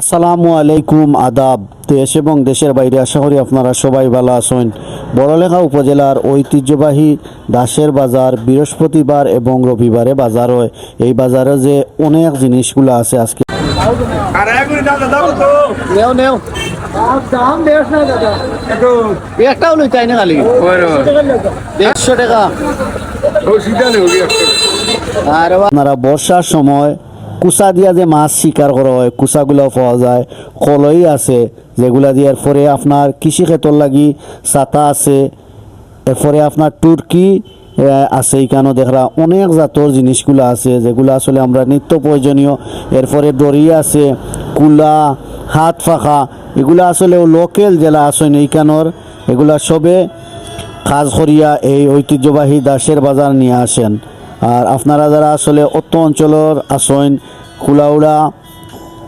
আসসালামু আলাইকুম আদাব। দেশ এবং দেশের বাইরে আশা করি আপনারা সবাই ভালো আছেন। বড়লেখা উপজেলার ঐতিহ্যবাহী দাসের বাজার বৃহস্পতিবার এবং রবিবারে বাজার হয়। এই বাজারে যে অনেক জিনিসগুলো আছে আজকে একটাও লই চাই না খালি 150 টাকা। আর আপনারা বর্ষার সময় কুচা দিয়া যে মাছ শিকার করা হয়, কুচাগুলো পাওয়া যায়, কলই আছে যেগুলা দিয়ে। এরপরে আপনার কৃষি ক্ষেত্র লাগি ছাতা আছে, এরপরে আপনার টুরকি আছে। এইখানেও দেখরা অনেক জাতর জিনিসগুলো আছে যেগুলো আসলে আমরা নিত্য প্রয়োজনীয়। এরপরে দড়ি আছে, কুলা, হাত ফাঁকা, এগুলো আসলে লোকেল জেলা আসেন এইখানোর, এগুলা সবে কাজ করিয়া এই ঐতিহ্যবাহী দাসের বাজার নিয়ে আসেন। আর আপনারা যারা আসলে অত অঞ্চলের আসেন, কুলাউড়া,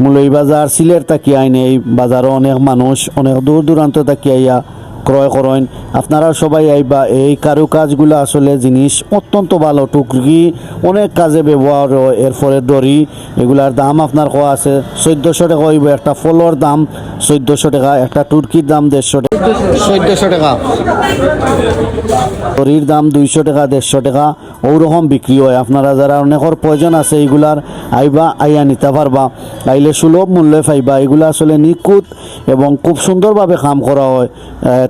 মুলই বাজার, সিলেট থাকি আইন, এই বাজারও অনেক মানুষ অনেক দূর দূরান্ত থাকি আইয়া ক্রয় করেন। আপনারা সবাই আইবা। এই কারুকাজগুলো আসলে জিনিস অত্যন্ত ভালো, টুকরি অনেক কাজে ব্যবহার হয়। এরপরে দড়ি, এগুলার দাম আপনার কোয়া আছে 1400 টাকা হইব। একটা ফলর দাম 1400 টাকা, একটা টুরকির দাম 150 টাকা, 1400 টাকা। দড়ির দাম 200 টাকা, 150 টাকা, ওরকম বিক্রি হয়। আপনারা যারা অনেকের প্রয়োজন আছে এইগুলার আইবা, আইয়া নিতে পারবা। আইলে সুলভ মূল্যে পাইবা। এগুলো আসলে নিখুঁত এবং খুব সুন্দরভাবে কাম করা হয়।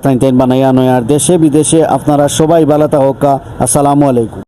টাইন বানাইয়া নয়। আর দেশে বিদেশে আপনারা সবাই ভালো থাকা। আসসালামু আলাইকুম।